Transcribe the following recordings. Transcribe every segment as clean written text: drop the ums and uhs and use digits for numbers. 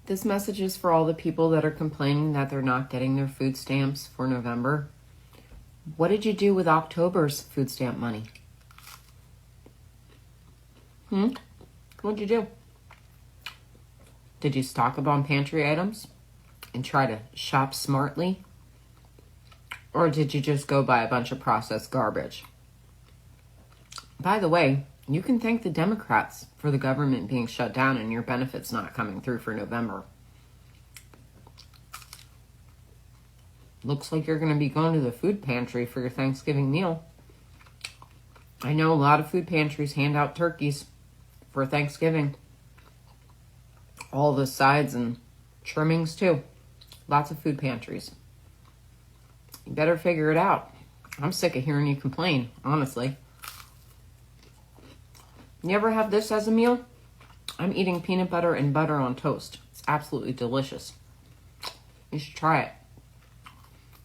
This message is for all the people that are complaining that they're not getting their food stamps for November. What did you do with October's food stamp money? What'd you do? Did you stock up on pantry items and try to shop smartly? Or did you just go buy a bunch of processed garbage? By the way, you can thank the Democrats for the government being shut down and your benefits not coming through for November. Looks like you're going to be going to the food pantry for your Thanksgiving meal. I know a lot of food pantries hand out turkeys for Thanksgiving. All the sides and trimmings too. Lots of food pantries. You better figure it out. I'm sick of hearing you complain, honestly. You ever have this as a meal? I'm eating peanut butter and butter on toast. It's absolutely delicious. You should try it.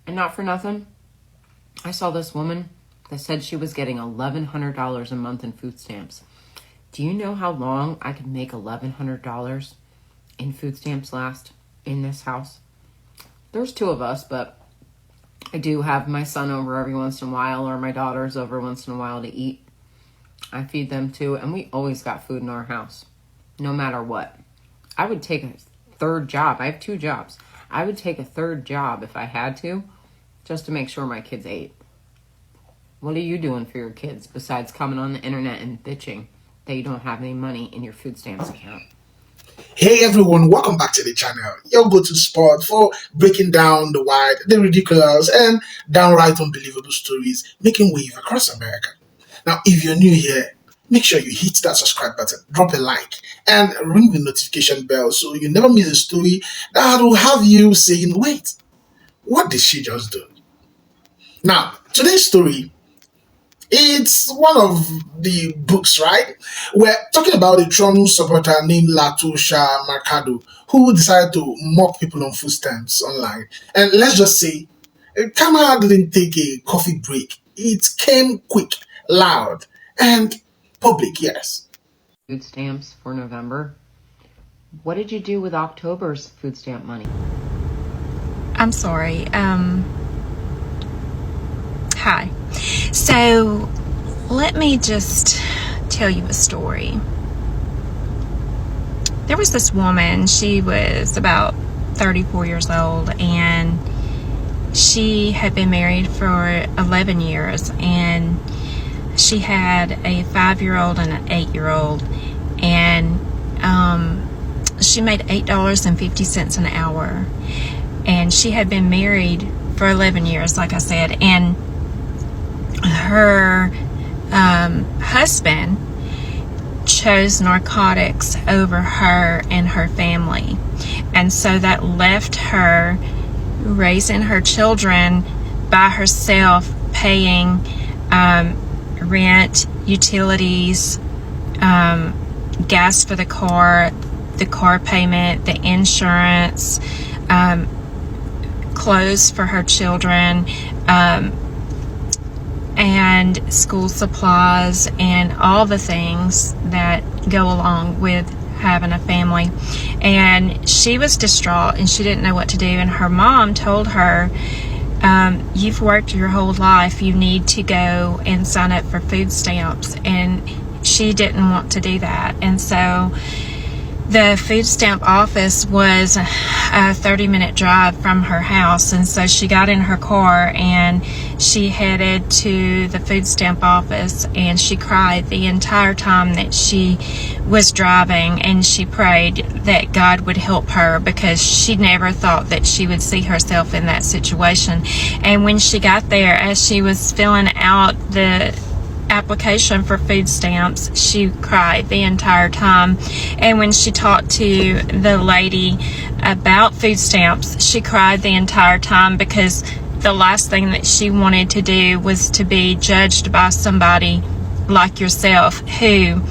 And not for nothing, I saw this woman that said she was getting $1,100 a month in food stamps. Do you know how long I could make $1,100 in food stamps last in this house? There's two of us, but I do have my son over every once in a while, or my daughters over once in a while to eat. I feed them too, and we always got food in our house, no matter what. I would take a third job. I have two jobs. I would take a third job if I had to, just to make sure my kids ate. What are you doing for your kids besides coming on the internet and bitching that you don't have any money in your food stamps account? Hey everyone, welcome back to the channel. Your go-to spot for breaking down the wild, the ridiculous, and downright unbelievable stories making wave across America. Now, if you're new here, make sure you hit that subscribe button, drop a like, and ring the notification bell so you never miss a story that will have you saying, wait, what did she just do? Now, today's story, it's one of the books, right? We're talking about a Trump supporter named Latosha Mercado who decided to mock people on food stamps online. And let's just say, Kamala didn't take a coffee break. It came quick, loud, and public, yes. Food stamps for November. What did you do with October's food stamp money? I'm sorry. Hi. So, let me just tell you a story. There was this woman, she was about 34 years old, and she had been married for 11 years, and she had a 5-year-old and an 8-year-old, and she made $8.50 an hour, and she had been married for 11 years, like I said, and her husband chose narcotics over her and her family, and so that left her raising her children by herself, paying rent, utilities, gas for the car payment, the insurance, clothes for her children, and school supplies, and all the things that go along with having a family. And she was distraught and she didn't know what to do, and her mom told her, you've worked your whole life, you need to go and sign up for food stamps. And she didn't want to do that, and so the food stamp office was a 30-minute drive from her house, and so she got in her car and she headed to the food stamp office, and she cried the entire time that she was driving, and she prayed that God would help her because she never thought that she would see herself in that situation. And when she got there, as she was filling out the application for food stamps, she cried the entire time. And when she talked to the lady about food stamps, she cried the entire time because the last thing that she wanted to do was to be judged by somebody like yourself who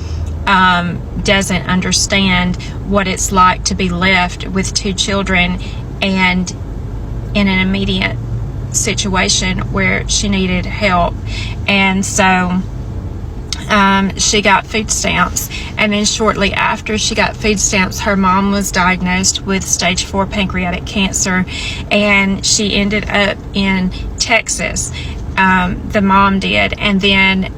doesn't understand what it's like to be left with 2 children and in an immediate situation where she needed help. And so she got food stamps, and then shortly after she got food stamps, her mom was diagnosed with stage 4 pancreatic cancer, and she ended up in Texas. The mom did, and then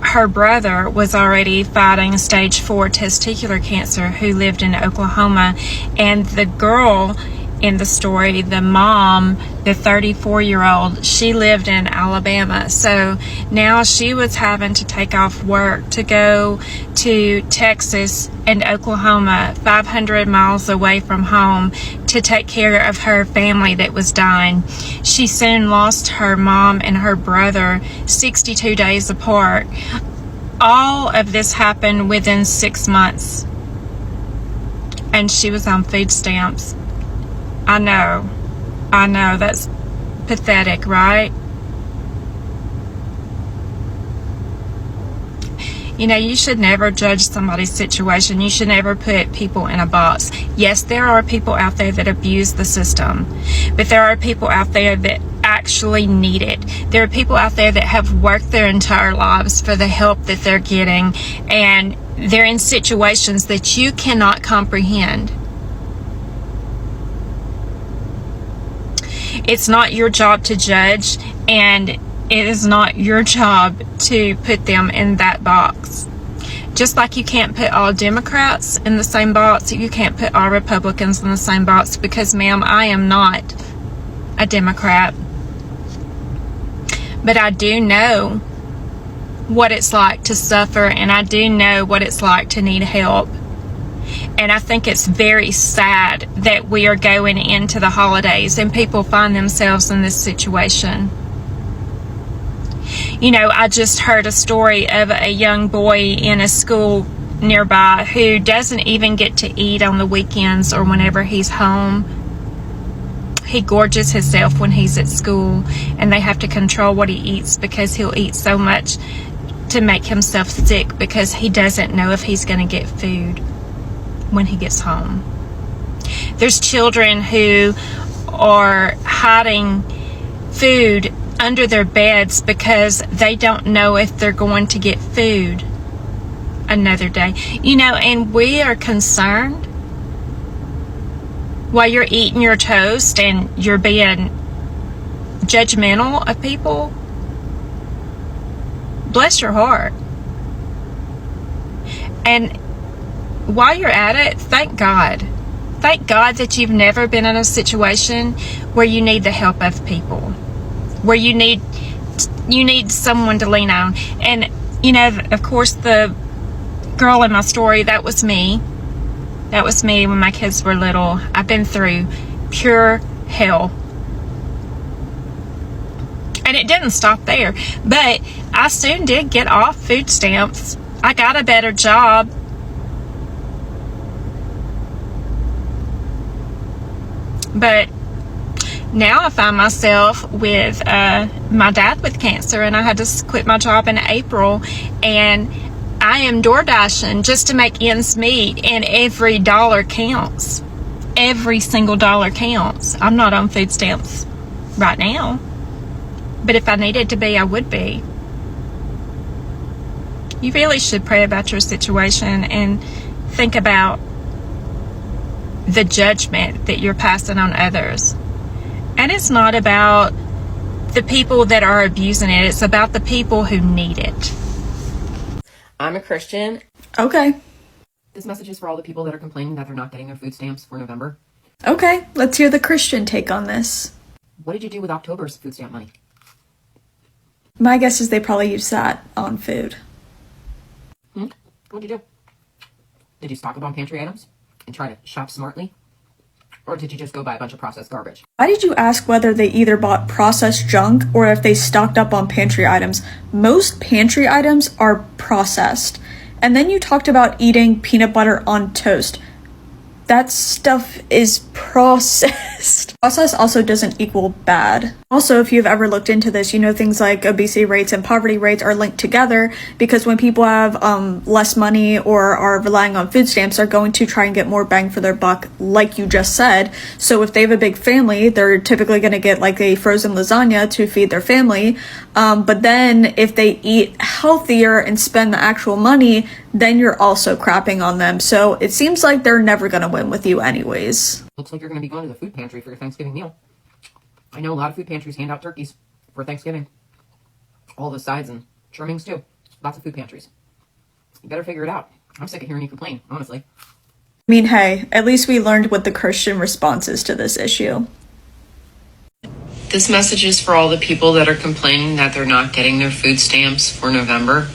her brother was already fighting stage 4 testicular cancer, who lived in Oklahoma, and the girl in the story, the mom, the 34-year-old, she lived in Alabama. So now she was having to take off work to go to Texas and Oklahoma, 500 miles away from home, to take care of her family that was dying. She soon lost her mom and her brother 62 days apart. All of this happened within 6 months, and she was on food stamps. I know, that's pathetic, right? You know, you should never judge somebody's situation. You should never put people in a box. Yes, there are people out there that abuse the system, but there are people out there that actually need it. There are people out there that have worked their entire lives for the help that they're getting, and they're in situations that you cannot comprehend. It's not your job to judge, and it is not your job to put them in that box. Just like you can't put all Democrats in the same box, you can't put all Republicans in the same box, because, ma'am, I am not a Democrat. But I do know what it's like to suffer, and I do know what it's like to need help. And I think it's very sad that we are going into the holidays and people find themselves in this situation. You know, I just heard a story of a young boy in a school nearby who doesn't even get to eat on the weekends or whenever he's home. He gorges himself when he's at school, and they have to control what he eats because he'll eat so much to make himself sick, because he doesn't know if he's going to get food when he gets home. There's children who are hiding food under their beds because they don't know if they're going to get food another day. You know, and we are concerned while you're eating your toast and you're being judgmental of people. Bless your heart. And while you're at it, thank God. Thank God that you've never been in a situation where you need the help of people, where you need someone to lean on. And, you know, of course, the girl in my story, that was me. That was me when my kids were little. I've been through pure hell. And it didn't stop there. But I soon did get off food stamps. I got a better job. But now I find myself with my dad with cancer, and I had to quit my job in April, and I am door dashing just to make ends meet, and every dollar counts. Every single dollar counts. I'm not on food stamps right now, but if I needed to be, I would be. You really should pray about your situation and think about the judgment that you're passing on others. And it's not about the people that are abusing it. It's about the people who need it. I'm a Christian. Okay. This message is for all the people that are complaining that they're not getting their food stamps for November. Okay, let's hear the Christian take on this. What did you do with October's food stamp money? My guess is they probably used that on food. What did you do? Did you stock up on pantry items and try to shop smartly? Or did you just go buy a bunch of processed garbage? Why did you ask whether they either bought processed junk or if they stocked up on pantry items? Most pantry items are processed. And then you talked about eating peanut butter on toast. That stuff is processed. Processed also doesn't equal bad. Also, if you've ever looked into this, you know things like obesity rates and poverty rates are linked together, because when people have less money or are relying on food stamps, they're going to try and get more bang for their buck, like you just said. So if they have a big family, they're typically going to get like a frozen lasagna to feed their family. But then if they eat healthier and spend the actual money, then you're also crapping on them. So it seems like they're never going to win with you anyways. Looks like you're going to be going to the food pantry for your Thanksgiving meal. I know a lot of food pantries hand out turkeys for Thanksgiving. All the sides and trimmings too. Lots of food pantries. You better figure it out. I'm sick of hearing you complain, honestly. I mean, hey, at least we learned what the Christian response is to this issue. This message is for all the people that are complaining that they're not getting their food stamps for November.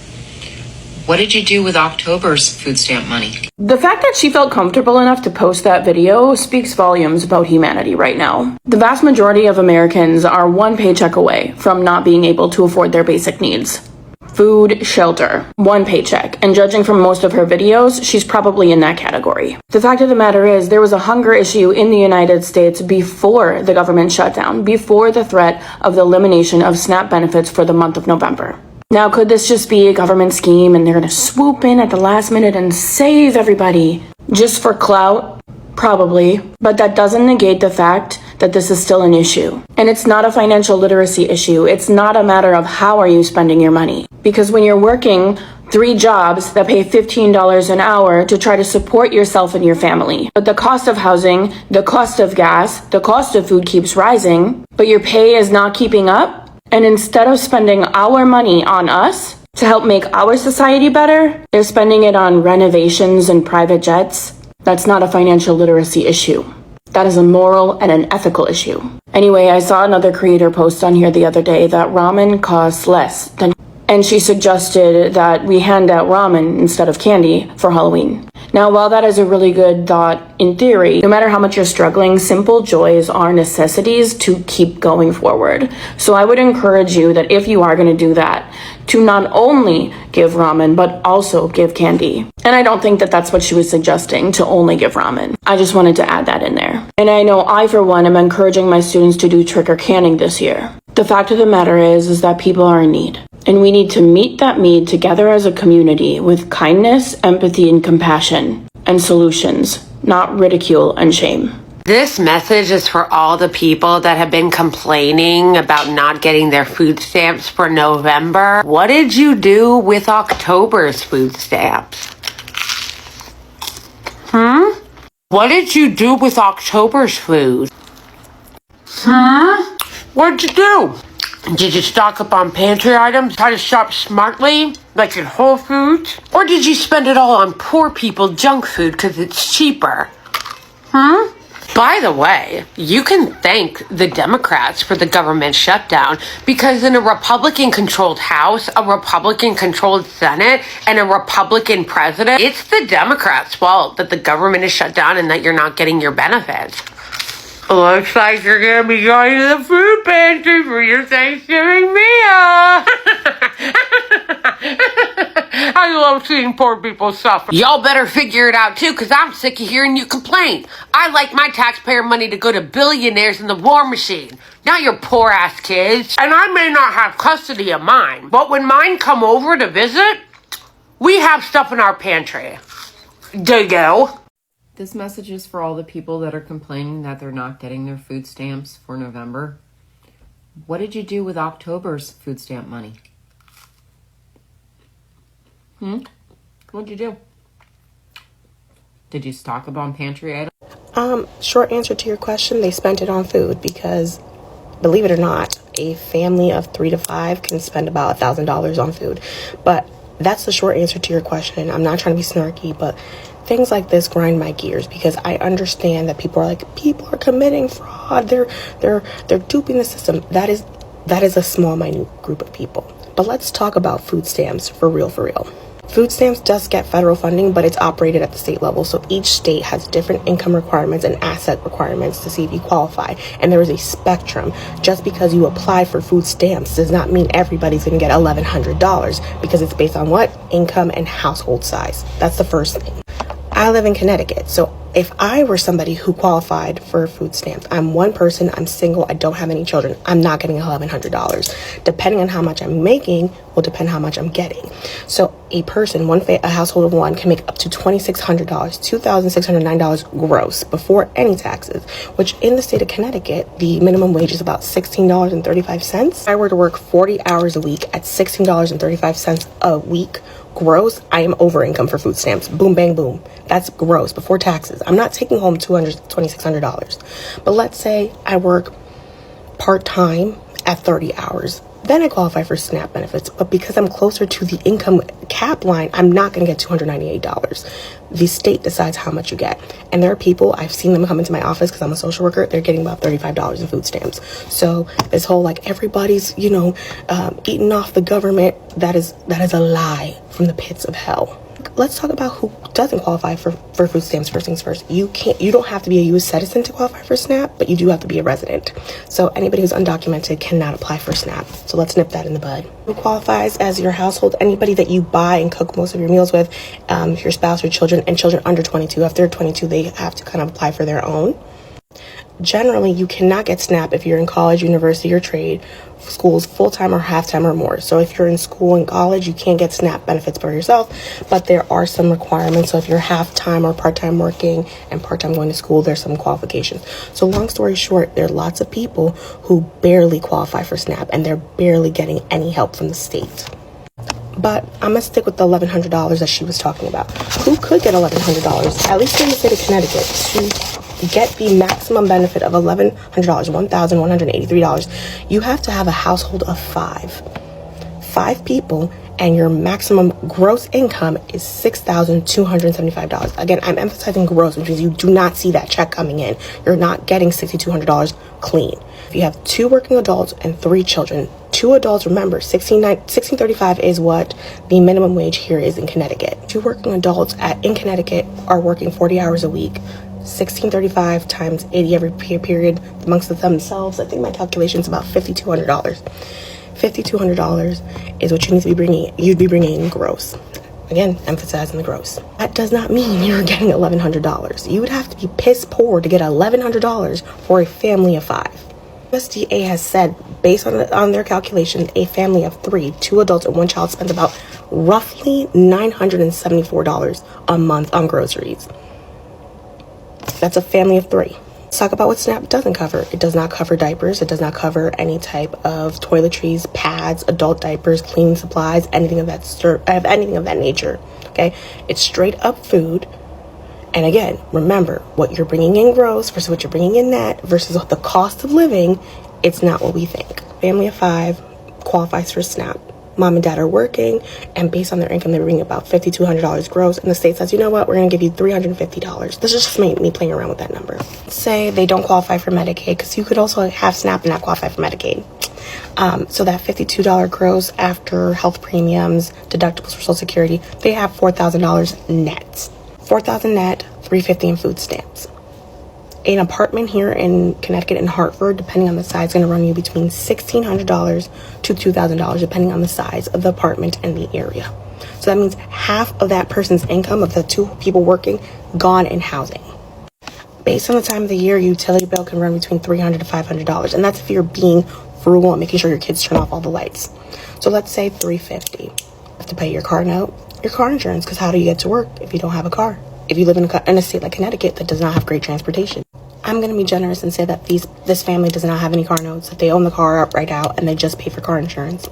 What did you do with October's food stamp money? The fact that she felt comfortable enough to post that video speaks volumes about humanity right now. The vast majority of Americans are one paycheck away from not being able to afford their basic needs. Food, shelter, one paycheck, and judging from most of her videos, she's probably in that category. The fact of the matter is, there was a hunger issue in the United States before the government shutdown, before the threat of the elimination of SNAP benefits for the month of November. Now, could this just be a government scheme and they're going to swoop in at the last minute and save everybody just for clout? Probably, but that doesn't negate the fact that this is still an issue. And it's not a financial literacy issue. It's not a matter of how are you spending your money. Because when you're working 3 jobs that pay $15 an hour to try to support yourself and your family, but the cost of housing, the cost of gas, the cost of food keeps rising, but your pay is not keeping up, and instead of spending our money on us to help make our society better, they're spending it on renovations and private jets. That's not a financial literacy issue. That is a moral and an ethical issue. Anyway, I saw another creator post on here the other day that ramen costs less than, and she suggested that we hand out ramen instead of candy for Halloween. Now, while that is a really good thought in theory, no matter how much you're struggling, simple joys are necessities to keep going forward. So I would encourage you that if you are going to do that, to not only give ramen, but also give candy. And I don't think that that's what she was suggesting, to only give ramen. I just wanted to add that in there. And I know I, for one, am encouraging my students to do trick or canning this year. The fact of the matter is that people are in need. And we need to meet that need together as a community with kindness, empathy, and compassion, and solutions, not ridicule and shame. This message is for all the people that have been complaining about not getting their food stamps for November. What did you do with October's food stamps? What did you do with October's food? What'd you do? Did you stock up on pantry items, try to shop smartly, like at Whole Foods? Or did you spend it all on poor people junk food because it's cheaper? By the way, you can thank the Democrats for the government shutdown, because in a Republican-controlled House, a Republican-controlled Senate, and a Republican president, it's the Democrats' fault that the government is shut down and that you're not getting your benefits. Looks like you're gonna be going to the food pantry for your Thanksgiving meal. I love seeing poor people suffer. Y'all better figure it out too, because I'm sick of hearing you complain. I like my taxpayer money to go to billionaires in the war machine, not your poor ass kids. And I may not have custody of mine, but when mine come over to visit, we have stuff in our pantry. Do you? This message is for all the people that are complaining that they're not getting their food stamps for November. What did you do with October's food stamp money? What'd you do? Did you stock up on pantry items? Short answer to your question, they spent it on food because, believe it or not, a family of 3 to 5 can spend about $1,000 on food. But that's the short answer to your question. I'm not trying to be snarky, but things like this grind my gears because I understand that people are committing fraud. They're duping the system. That is a small, minute group of people. But let's talk about food stamps for real. Food stamps does get federal funding, but it's operated at the state level. So each state has different income requirements and asset requirements to see if you qualify. And there is a spectrum. Just because you apply for food stamps does not mean everybody's going to get $1,100 because it's based on what? Income and household size. That's the first thing. I live in Connecticut, so if I were somebody who qualified for food stamps, I'm one person, I'm single, I don't have any children, I'm not getting $1,100. Depending on how much I'm making will depend how much I'm getting. So a person, a household of one, can make up to $2,600, $2,609 gross before any taxes, which in the state of Connecticut, the minimum wage is about $16.35. If I were to work 40 hours a week at $16.35 a week gross, I am over income for food stamps. Boom, bang, boom. That's gross before taxes. I'm not taking home $2,600. But let's say I work part-time at 30 hours. Then I qualify for SNAP benefits. But because I'm closer to the income cap line, I'm not going to get $298. The state decides how much you get. And there are people, I've seen them come into my office because I'm a social worker, they're getting about $35 in food stamps. So this whole like everybody's, eating off the government, that is a lie from the pits of hell. Let's talk about who doesn't qualify for food stamps. First things first, you don't have to be a U.S. citizen to qualify for SNAP, but you do have to be a resident. So anybody who's undocumented cannot apply for SNAP. So let's nip that in the bud. Who qualifies as your household? Anybody that you buy and cook most of your meals with, your spouse, your children, and children under 22. If they're 22, they have to kind of apply for their own. Generally, you cannot get SNAP if you're in college, university, or trade schools full-time or half-time or more. So if you're in school and college, you can't get SNAP benefits for yourself, but there are some requirements. So if you're half-time or part-time working and part-time going to school, there's some qualifications. So long story short, there are lots of people who barely qualify for SNAP and they're barely getting any help from the state. But I'm going to stick with the $1,100 that she was talking about. Who could get $1,100, at least in the state of Connecticut, to get the maximum benefit of $1,100, $1,183? You have to have a household of five people, and your maximum gross income is $6,275. Again, I'm emphasizing gross, which means you do not see that check coming in. You're not getting $6,200 clean. If you have 2 working adults and 3 children, 2 adults, remember, $16.35 is what the minimum wage here is in Connecticut. 2 working adults in Connecticut are working 40 hours a week. $16.35 times 80 every period amongst themselves. I think my calculation is about $5,200. $5,200 is what you'd be bringing in gross. Again, emphasizing the gross. That does not mean you're getting $1,100. You would have to be piss poor to get $1,100 for a family of 5. USDA has said, based on their calculation, a family of 3, 2 adults and 1 child, spends about roughly $974 a month on groceries. That's a family of 3. Let's talk about what SNAP doesn't cover. It does not cover diapers. It does not cover any type of toiletries, pads, adult diapers, cleaning supplies, anything of that nature. Okay, it's straight up food. And again, remember, what you're bringing in gross versus what you're bringing in net versus the cost of living, it's not what we think. Family of 5 qualifies for SNAP. Mom and dad are working, and based on their income, they're bringing about $5,200 gross. And the state says, you know what, we're going to give you $350. This is just me playing around with that number. Say they don't qualify for Medicaid, because you could also have SNAP and not qualify for Medicaid. So that $52 gross after health premiums, deductibles for Social Security, they have $4,000 net. $4,000 net, $350 in food stamps. An apartment here in Connecticut and Hartford, depending on the size, is going to run you between $1,600 to $2,000, depending on the size of the apartment and the area. So that means half of that person's income, of the 2 people working, gone in housing. Based on the time of the year, your utility bill can run between $300 to $500, and that's if you're being frugal and making sure your kids turn off all the lights. So let's say $350. You have to pay your car note, your car insurance, because how do you get to work if you don't have a car? If you live in a state like Connecticut that does not have great transportation. I'm going to be generous and say that this family does not have any car notes, that they own the car outright out and they just pay for car insurance.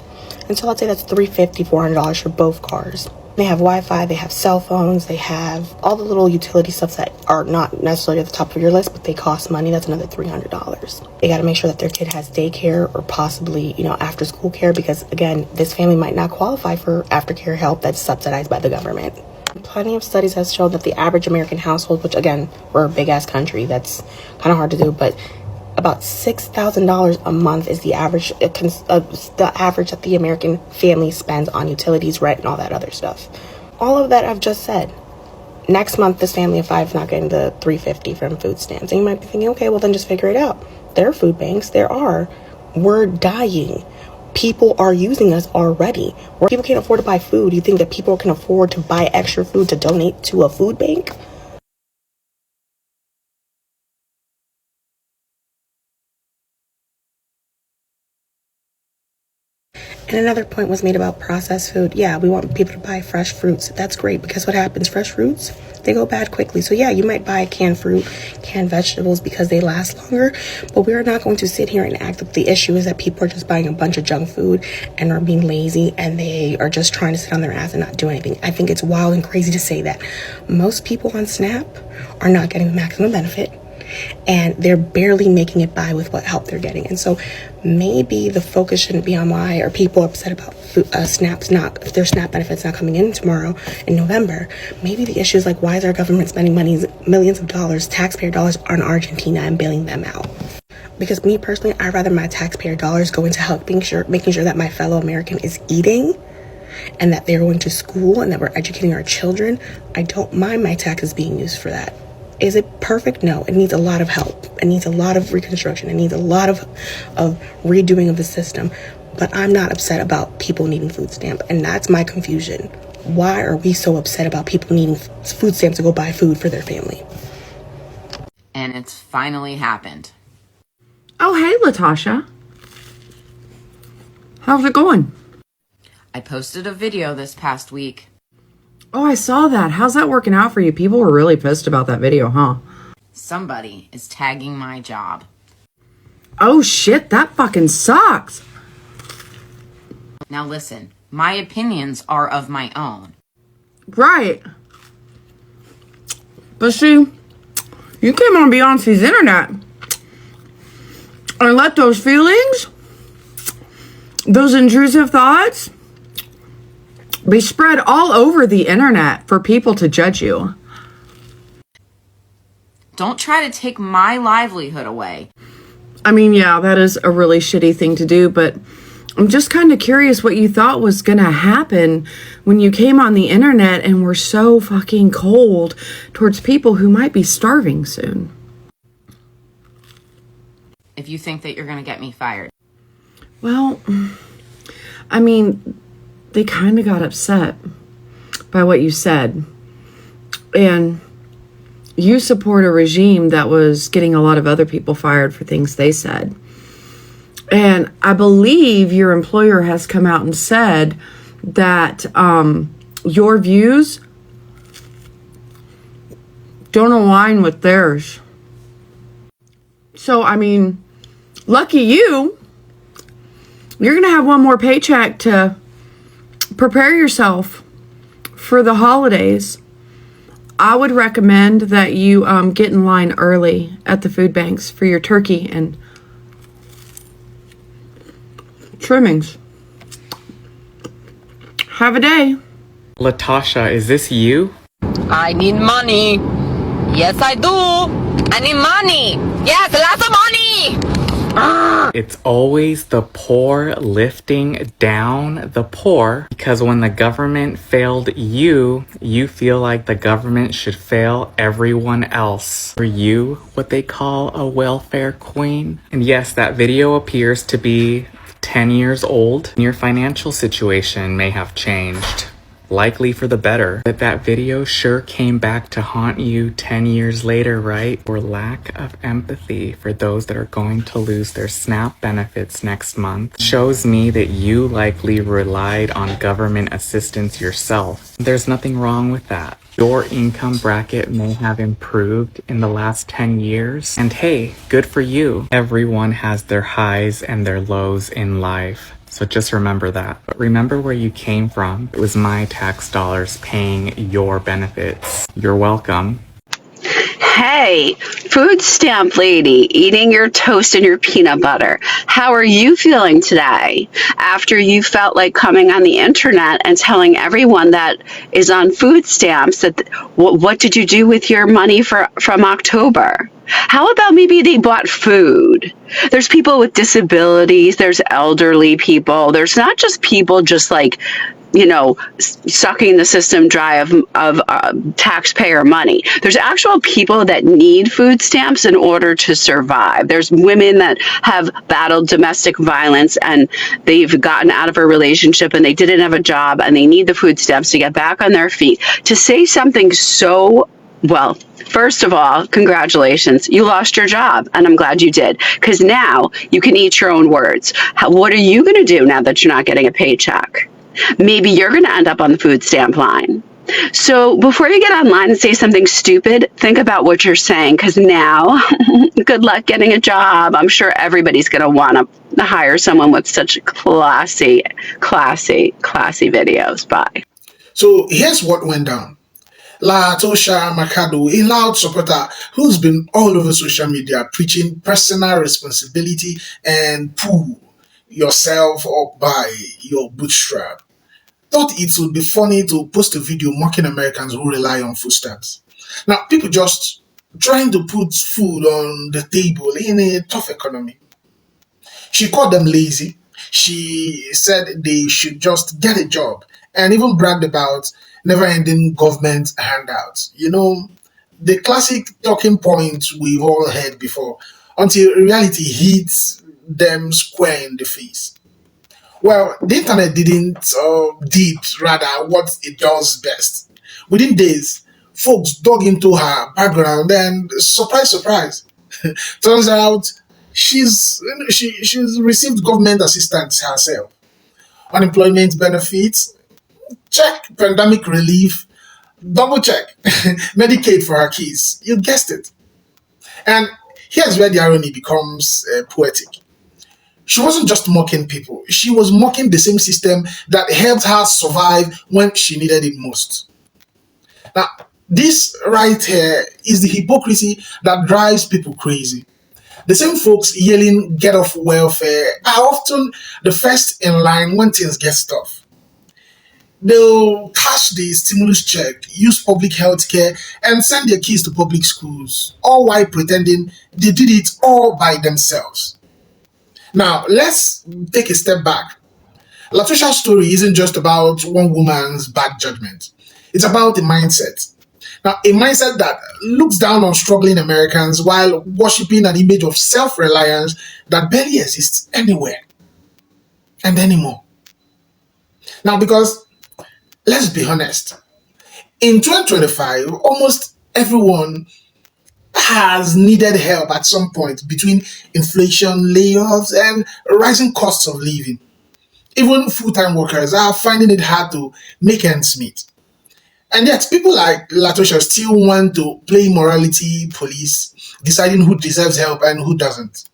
And so let's say that's $350, $400 for both cars. They have Wi-Fi, they have cell phones, they have all the little utility stuff that are not necessarily at the top of your list, but they cost money. That's another $300. They got to make sure that their kid has daycare or possibly, after school care, because again, this family might not qualify for aftercare help that's subsidized by the government. Plenty of studies have shown that the average American household, which again, we're a big ass country, that's kind of hard to do, but about $6,000 a month is the average that the American family spends on utilities, rent, and all that other stuff. All of that I've just said. Next month, this family of 5 is not getting the $350 from food stamps. And you might be thinking, okay, well then just figure it out. There are food banks. We're dying. People are using us already. Where people can't afford to buy food, you think that people can afford to buy extra food to donate to a food bank? And another point was made about processed food. Yeah, we want people to buy fresh fruits. That's great, because what happens? Fresh fruits, they go bad quickly. So yeah, you might buy canned fruit, canned vegetables because they last longer, but we're not going to sit here and act like the issue is that people are just buying a bunch of junk food and are being lazy and they are just trying to sit on their ass and not do anything. I think it's wild and crazy to say that. Most people on SNAP are not getting the maximum benefit, and they're barely making it by with what help they're getting. And so maybe the focus shouldn't be on why are people upset about if their SNAP benefits not coming in tomorrow in November. Maybe the issue is like, why is our government spending millions of dollars, taxpayer dollars, on Argentina and bailing them out? Because me personally, I'd rather my taxpayer dollars go into making sure that my fellow American is eating and that they're going to school and that we're educating our children. I don't mind my taxes being used for that. Is it perfect? No. It needs a lot of help. It needs a lot of reconstruction. It needs a lot of redoing of the system. But I'm not upset about people needing food stamp. And that's my confusion. Why are we so upset about people needing food stamps to go buy food for their family? And it's finally happened. Oh, hey, Latosha. How's it going? I posted a video this past week. Oh, I saw that. How's that working out for you? People were really pissed about that video, huh? Somebody is tagging my job. Oh, shit. That fucking sucks. Now listen, my opinions are of my own. Right. But see, you came on Beyonce's internet and let those feelings, those intrusive thoughts, be spread all over the internet for people to judge you. Don't try to take my livelihood away. I mean, yeah, that is a really shitty thing to do, but I'm just kind of curious what you thought was going to happen when you came on the internet and were so fucking cold towards people who might be starving soon. If you think that you're going to get me fired. Well, I mean, they kind of got upset by what you said. And you support a regime that was getting a lot of other people fired for things they said. And I believe your employer has come out and said that your views don't align with theirs. So, I mean, lucky you. You're going to have one more paycheck to prepare yourself for the holidays. I would recommend that you get in line early at the food banks for your turkey and trimmings. Have a day. Latosha, is this you? I need money. Yes, I do. I need money. Yes, lots of money. It's always the poor lifting down the poor, because when the government failed you, you feel like the government should fail everyone else. Are you what they call a welfare queen? And yes, that video appears to be 10 years old. Your financial situation may have changed, likely for the better, but that video sure came back to haunt you 10 years later, right? Or lack of empathy for those that are going to lose their SNAP benefits next month shows me that you likely relied on government assistance yourself. There's nothing wrong with that. Your income bracket may have improved in the last 10 years. And hey, good for you. Everyone has their highs and their lows in life. So just remember that. But remember where you came from. It was my tax dollars paying your benefits. You're welcome. Hey, food stamp lady, eating your toast and your peanut butter. How are you feeling today after you felt like coming on the internet and telling everyone that is on food stamps that what did you do with your money from October? How about maybe they bought food? There's people with disabilities, there's elderly people, there's not just people just like, you know, sucking the system dry of taxpayer money. There's actual people that need food stamps in order to survive. There's women that have battled domestic violence and they've gotten out of a relationship and they didn't have a job and they need the food stamps to get back on their feet. To say something so Well, first of all, congratulations. You lost your job, and I'm glad you did, because now you can eat your own words. What are you going to do now that you're not getting a paycheck? Maybe you're going to end up on the food stamp line. So before you get online and say something stupid, think about what you're saying, because now, good luck getting a job. I'm sure everybody's going to want to hire someone with such classy videos. Bye. So here's what went down. Latosha Mercado, a loud supporter who's been all over social media preaching personal responsibility and pull yourself up by your bootstrap, thought it would be funny to post a video mocking Americans who rely on food stamps. Now, people just trying to put food on the table in a tough economy. She called them lazy. She said they should just get a job and even bragged about never ending government handouts. You know, the classic talking points we've all heard before until reality hits them square in the face. Well, the internet did rather what it does best. Within days, folks dug into her background and surprise, surprise, turns out she's received government assistance herself, unemployment benefits, check pandemic relief, double check Medicaid for her kids. You guessed it. And here's where the irony becomes poetic. She wasn't just mocking people, she was mocking the same system that helped her survive when she needed it most. Now, this right here is the hypocrisy that drives people crazy. The same folks yelling get off welfare are often the first in line when things get tough. They'll cash the stimulus check, use public health care, and send their kids to public schools, all while pretending they did it all by themselves. Now, let's take a step back. Latosha's story isn't just about one woman's bad judgment. It's about a mindset. Now, a mindset that looks down on struggling Americans while worshipping an image of self-reliance that barely exists anywhere and anymore. Now, because let's be honest, in 2025, almost everyone has needed help at some point between inflation, layoffs, and rising costs of living. Even full-time workers are finding it hard to make ends meet. And yet, people like Latosha still want to play morality police, deciding who deserves help and who doesn't.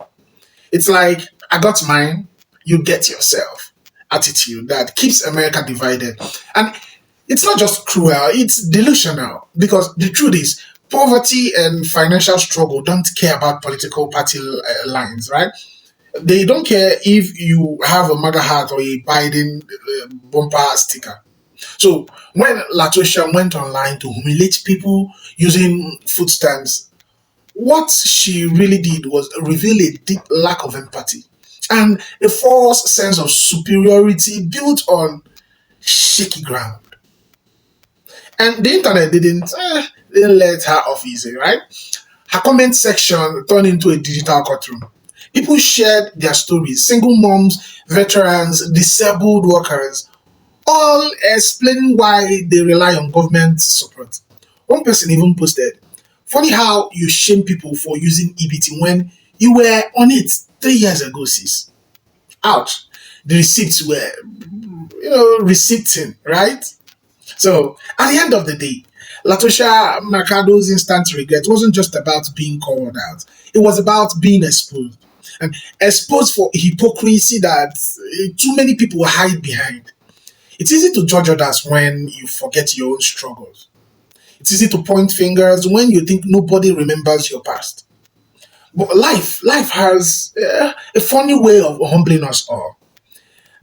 It's like, I got mine, you get yourself attitude that keeps America divided. And it's not just cruel, it's delusional. Because the truth is, poverty and financial struggle don't care about political party lines, right? They don't care if you have a MAGA hat or a Biden bumper sticker. So when Latosha went online to humiliate people using food stamps, what she really did was reveal a deep lack of empathy and a false sense of superiority built on shaky ground. And the internet didn't let her off easy, right? Her comment section turned into a digital courtroom. People shared their stories, single moms, veterans, disabled workers, all explaining why they rely on government support. One person even posted, funny how you shame people for using EBT when you were on it 3 years ago, sis. Ouch. The receipts were, receipting, right? So, at the end of the day, Latosha Mercado's instant regret wasn't just about being called out. It was about being exposed. And exposed for hypocrisy that too many people hide behind. It's easy to judge others when you forget your own struggles. It's easy to point fingers when you think nobody remembers your past. But life has a funny way of humbling us all.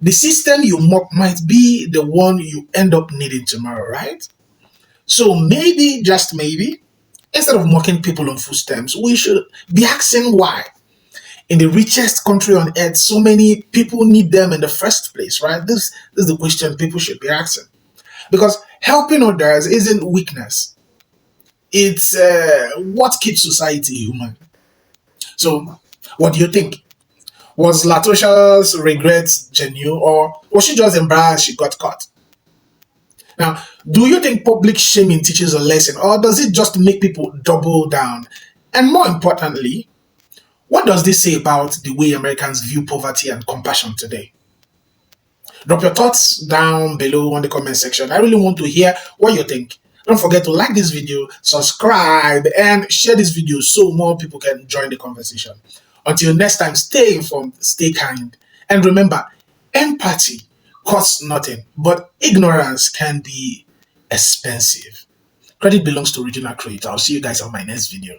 The system you mock might be the one you end up needing tomorrow, right? So maybe, just maybe, instead of mocking people on food stamps, we should be asking why. In the richest country on earth, so many people need them in the first place, right? This is the question people should be asking. Because helping others isn't weakness. It's what keeps society human. So, what do you think? Was Latosha's regrets genuine, or was she just embarrassed she got caught? Now, do you think public shaming teaches a lesson, or does it just make people double down? And more importantly, what does this say about the way Americans view poverty and compassion today? Drop your thoughts down below on the comment section. I really want to hear what you think. Don't forget to like this video, subscribe, and share this video so more people can join the conversation. Until next time, stay informed, stay kind, and remember, empathy costs nothing, but ignorance can be expensive. Credit belongs to original creator. I'll see you guys on my next video.